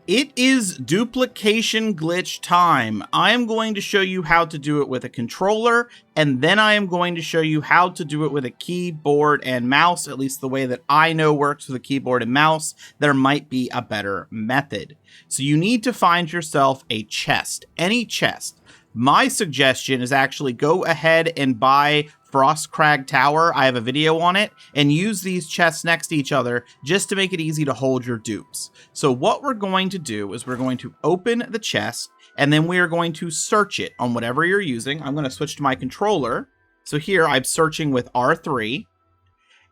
It is duplication glitch time. I am going to show you how to do it with a controller, and then I am going to show you how to do it with a keyboard and mouse, at least the way that I know works with a keyboard and mouse. There might be a better method. So you need to find yourself a chest, any chest. My suggestion is actually go ahead and buy Frostcrag Tower. I have a video on it, and use these chests next to each other just to make it easy to hold your dupes. So what we're going to do is we're going to open the chest, and then we are going to search it on whatever you're using. I'm going to switch to my controller. So here I'm searching with R3.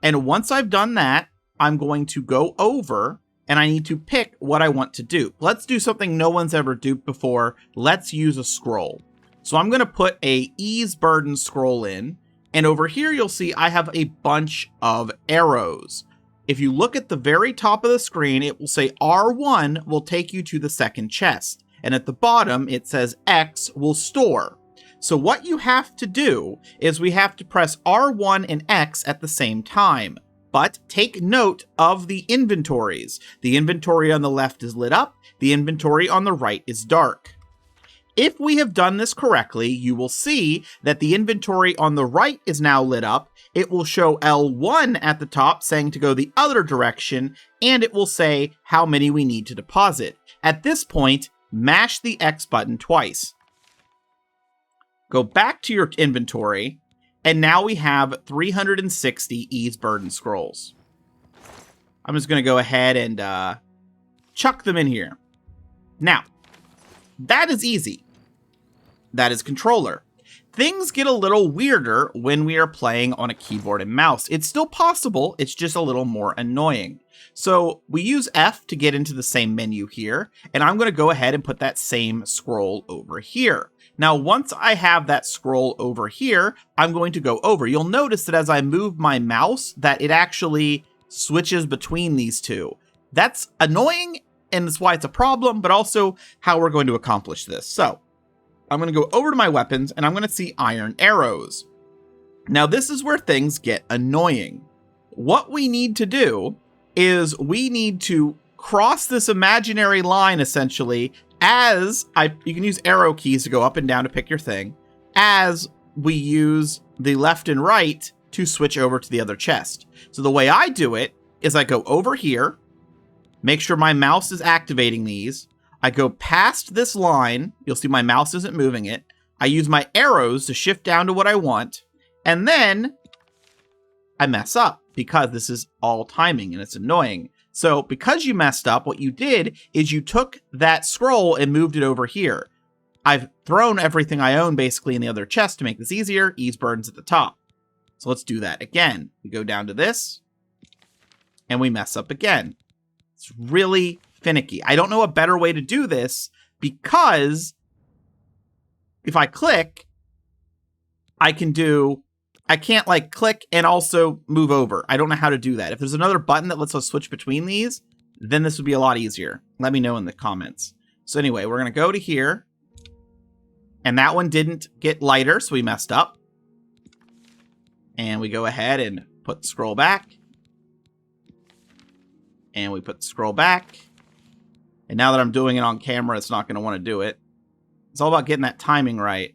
And once I've done that, I'm going to go over and I need to pick what I want to dupe. Let's do something no one's ever duped before. Let's use a scroll. So I'm going to put a ease burden scroll in. And over here, you'll see I have a bunch of arrows. If you look at the very top of the screen, it will say R1 will take you to the second chest. And at the bottom, it says X will store. So what you have to do is we have to press R1 and X at the same time. But take note of the inventories. The inventory on the left is lit up. The inventory on the right is dark. If we have done this correctly, you will see that the inventory on the right is now lit up. It will show L1 at the top saying to go the other direction, and it will say how many we need to deposit. At this point, mash the X button twice. Go back to your inventory, and now we have 360 ease burden scrolls. I'm just going to go ahead and chuck them in here. Now, that is easy. That is controller. Things get a little weirder when we are playing on a keyboard and mouse. It's still possible, it's just a little more annoying. So we use F to get into the same menu here, and I'm going to go ahead and put that same scroll over here. Now, once I have that scroll over here, I'm going to go over. You'll notice that as I move my mouse, that it actually switches between these two. That's annoying, and that's why it's a problem, but also how we're going to accomplish this. So I'm going to go over to my weapons, and I'm going to see iron arrows. Now, this is where things get annoying. What we need to do is we need to cross this imaginary line, essentially, you can use arrow keys to go up and down to pick your thing, as we use the left and right to switch over to the other chest. So the way I do it is I go over here, make sure my mouse is activating these. I go past this line. You'll see my mouse isn't moving it. I use my arrows to shift down to what I want. And then I mess up because this is all timing and it's annoying. So because you messed up, what you did is you took that scroll and moved it over here. I've thrown everything I own basically in the other chest to make this easier. Ease burdens at the top. So let's do that again. We go down to this and we mess up again. It's really finicky. I don't know a better way to do this because if I click, I can't like click and also move over. I don't know how to do that. If there's another button that lets us switch between these, then this would be a lot easier. Let me know in the comments. So anyway, we're going to go to here, and that one didn't get lighter, so we messed up. And we go ahead and put the scroll back. And we put the scroll back. And now that I'm doing it on camera, it's not going to want to do it. It's all about getting that timing right.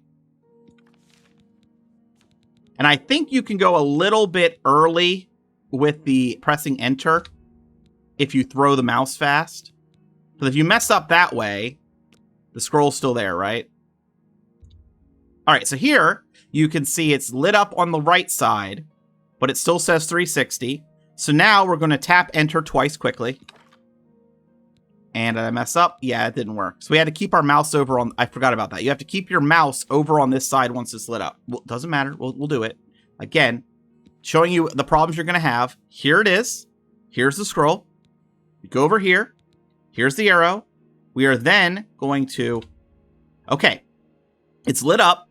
And I think you can go a little bit early with the pressing enter if you throw the mouse fast. But if you mess up that way, the scroll's still there, right? All right, so here you can see it's lit up on the right side, but it still says 360. So now we're going to tap enter twice quickly. And did I mess up? Yeah, it didn't work. So we had to keep our mouse over on... I forgot about that. You have to keep your mouse over on this side once it's lit up. Well, doesn't matter. We'll do it. Again, showing you the problems you're going to have. Here it is. Here's the scroll. You go over here. Here's the arrow. We are then going to... Okay. It's lit up.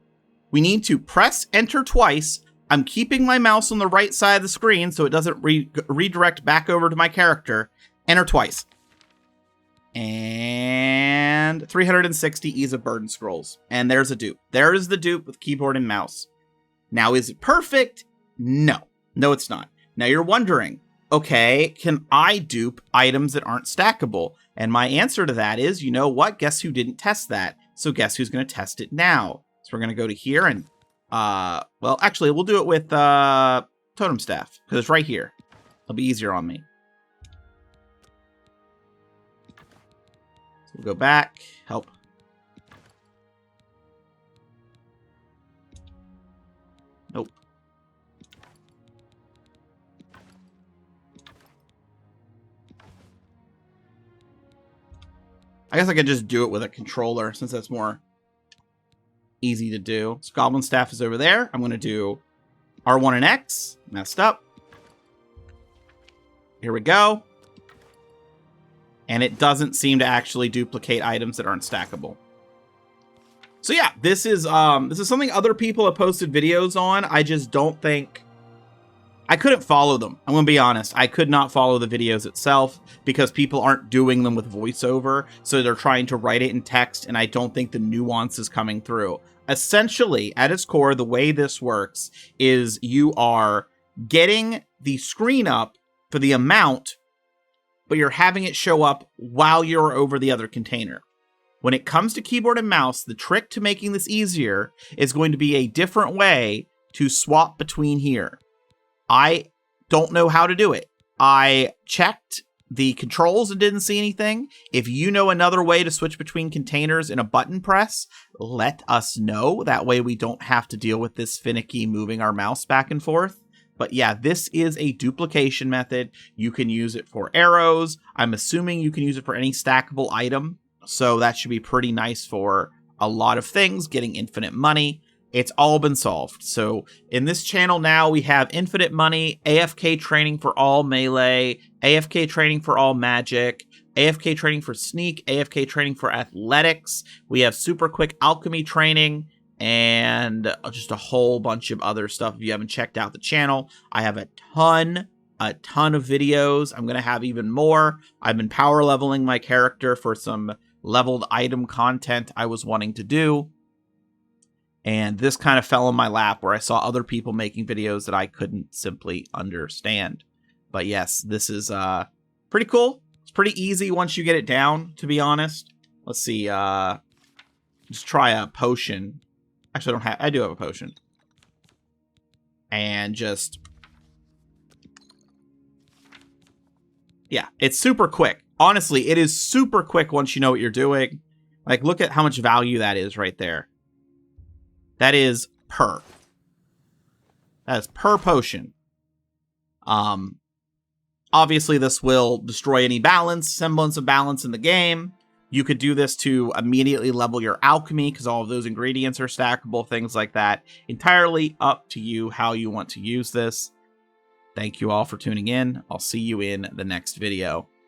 We need to press enter twice. I'm keeping my mouse on the right side of the screen so it doesn't redirect back over to my character. Enter twice. And 360 ease of burden scrolls. And there's a dupe. There is the dupe with keyboard and mouse. Now, is it perfect? No. No, it's not. Now you're wondering, okay, can I dupe items that aren't stackable? And my answer to that is, you know what? Guess who didn't test that? So guess who's going to test it now? So we're going to go to here and, well, actually, we'll do it with Totem Staff, because it's right here. It'll be easier on me. So we'll go back, help. Nope. I guess I could just do it with a controller since that's more easy to do. So Goblin Staff is over there. I'm going to do R1 and X. Messed up. Here we go. And it doesn't seem to actually duplicate items that aren't stackable. So yeah, this is something other people have posted videos on. I just don't think I couldn't follow them. I'm going to be honest. I could not follow the videos itself because people aren't doing them with voiceover. So they're trying to write it in text, and I don't think the nuance is coming through. Essentially, at its core, the way this works is you are getting the screen up for the amount, but you're having it show up while you're over the other container. When it comes to keyboard and mouse, the trick to making this easier is going to be a different way to swap between here. I don't know how to do it. I checked the controls and didn't see anything. If you know another way to switch between containers in a button press, let us know. That way we don't have to deal with this finicky moving our mouse back and forth. But yeah, this is a duplication method. You can use it for arrows. I'm assuming you can use it for any stackable item. So that should be pretty nice for a lot of things, getting infinite money. It's all been solved. So in this channel now, we have infinite money, AFK training for all melee, AFK training for all magic, AFK training for sneak, AFK training for athletics. We have super quick alchemy training and just a whole bunch of other stuff. If you haven't checked out the channel, I have a ton of videos. I'm going to have even more. I've been power leveling my character for some leveled item content I was wanting to do. And this kind of fell in my lap where I saw other people making videos that I couldn't simply understand. But yes, this is pretty cool. It's pretty easy once you get it down, to be honest. Let's see. Just try a potion. Actually, I do have a potion. And just... yeah, it's super quick. Honestly, it is super quick once you know what you're doing. Like, look at how much value that is right there. That is per. That is per potion. Obviously, this will destroy any semblance of balance in the game. You could do this to immediately level your alchemy because all of those ingredients are stackable, things like that. Entirely up to you how you want to use this. Thank you all for tuning in. I'll see you in the next video.